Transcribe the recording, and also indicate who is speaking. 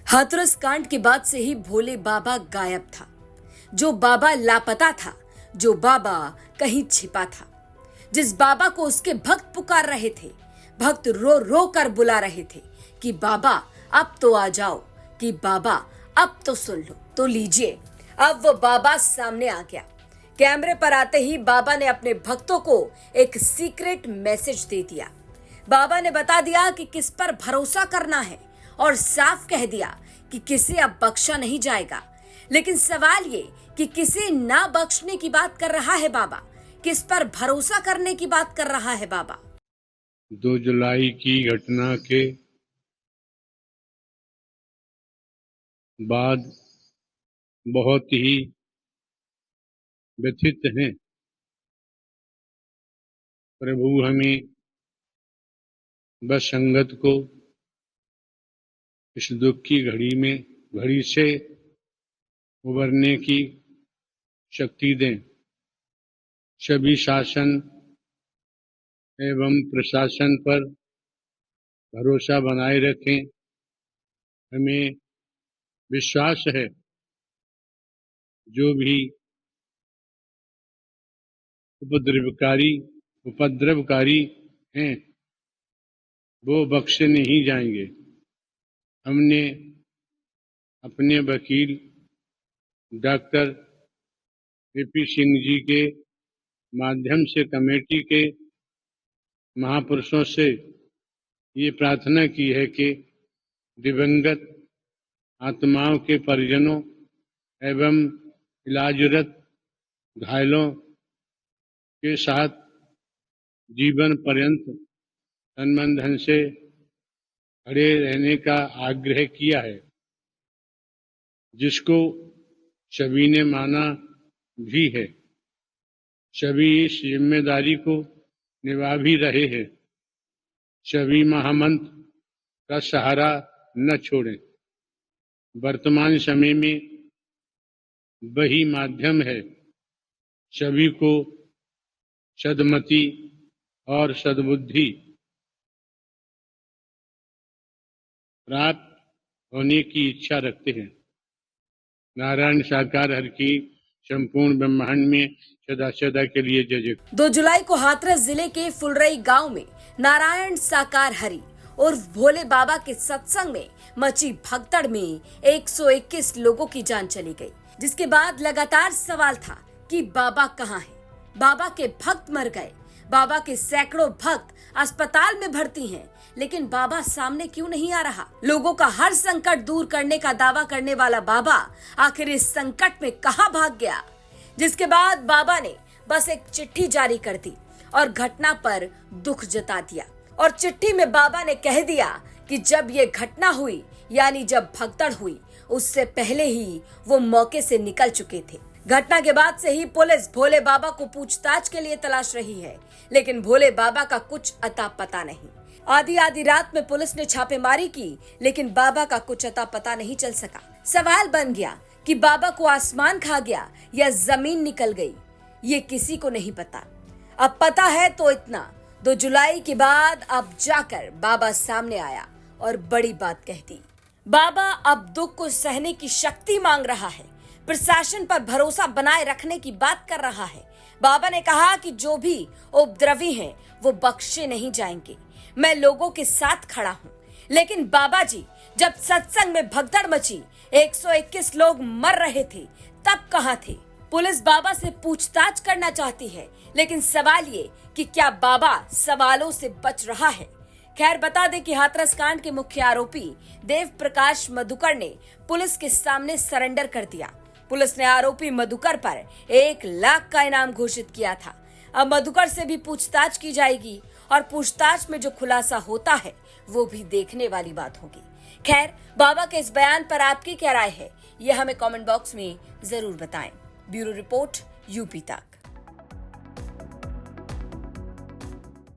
Speaker 1: हाथरस कांड के बाद से ही भोले बाबा गायब था। जो बाबा लापता था, जो बाबा कहीं छिपा था, जिस बाबा को उसके भक्त पुकार रहे थे, भक्त रो रो कर बुला रहे थे कि बाबा अब तो आ जाओ, कि बाबा अब तो सुन लो। तो लीजिए, अब वो बाबा सामने आ गया। कैमरे पर आते ही बाबा ने अपने भक्तों को एक सीक्रेट मैसेज दे दिया। बाबा ने बता दिया कि किस पर भरोसा करना है और साफ कह दिया कि किसे अब बख्शा नहीं जाएगा। लेकिन सवाल ये कि किसे ना बख्शने की बात कर रहा है बाबा, किस पर भरोसा करने की बात कर रहा है बाबा।
Speaker 2: 2 जुलाई की घटना के बाद बहुत ही व्यथित हैं। प्रभु हमें बस संगत को इस दुख की घड़ी से उबरने की शक्ति दें। सभी शासन एवं प्रशासन पर भरोसा बनाए रखें। हमें विश्वास है जो भी उपद्रवकारी हैं वो बख्शे नहीं जाएंगे। हमने अपने वकील डॉक्टर वीपी सिंह जी के माध्यम से कमेटी के महापुरुषों से ये प्रार्थना की है कि दिवंगत आत्माओं के परिजनों एवं इलाजरत घायलों के साथ जीवन पर्यंत तन धन से खड़े रहने का आग्रह किया है, जिसको सभी ने माना भी है। सभी इस जिम्मेदारी को निभा भी रहे हैं। सभी महामंत्र का सहारा न छोड़ें। वर्तमान समय में वही माध्यम है सभी को सद्मति और सद्बुद्धि प्राप्त होने की इच्छा रखते हैं। नारायण साकार हर की संपूर्ण ब्रह्मांड में सदा सदा के लिए जय जय।
Speaker 1: 2 जुलाई को हाथरस जिले के फुलरई गांव में नारायण साकार हरि और भोले बाबा के सत्संग में मची भगदड़ में 121 लोगों की जान चली गई, जिसके बाद लगातार सवाल था कि बाबा कहाँ हैं? बाबा के भक्त मर गए, बाबा के सैकड़ों भक्त अस्पताल में भर्ती हैं, लेकिन बाबा सामने क्यों नहीं आ रहा? लोगों का हर संकट दूर करने का दावा करने वाला बाबा आखिर इस संकट में कहां भाग गया? जिसके बाद बाबा ने बस एक चिट्ठी जारी कर दी और घटना पर दुख जता दिया। और चिट्ठी में बाबा ने कह दिया कि जब ये घटना हुई, यानी जब भगदड़ हुई, उससे पहले ही वो मौके से निकल चुके थे। घटना के बाद से ही पुलिस भोले बाबा को पूछताछ के लिए तलाश रही है, लेकिन भोले बाबा का कुछ अता पता नहीं। आधी रात में पुलिस ने छापेमारी की, लेकिन बाबा का कुछ अता पता नहीं चल सका। सवाल बन गया कि बाबा को आसमान खा गया या जमीन निकल गई, ये किसी को नहीं पता। अब पता है तो इतना, 2 जुलाई के बाद अब जाकर बाबा सामने आया और बड़ी बात कह दी। बाबा अब दुख को सहने की शक्ति मांग रहा है, प्रशासन पर भरोसा बनाए रखने की बात कर रहा है। बाबा ने कहा कि जो भी उपद्रवी हैं वो बख्शे नहीं जाएंगे। मैं लोगों के साथ खड़ा हूँ। लेकिन बाबा जी, जब सत्संग में भगदड़ मची, 121 लोग मर रहे थे, तब कहाँ थे? पुलिस बाबा से पूछताछ करना चाहती है, लेकिन सवाल ये कि क्या बाबा सवालों से बच रहा है? खैर, बता दें कि हाथरस कांड के मुख्य आरोपी देव प्रकाश मधुकर ने पुलिस के सामने सरेंडर कर दिया। पुलिस ने आरोपी मधुकर पर 1 लाख का इनाम घोषित किया था। अब मधुकर से भी पूछताछ की जाएगी और पूछताछ में जो खुलासा होता है वो भी देखने वाली बात होगी। खैर, बाबा के इस बयान पर आपकी क्या राय है, ये हमें कमेंट बॉक्स में जरूर बताएं। ब्यूरो रिपोर्ट, यूपी तक।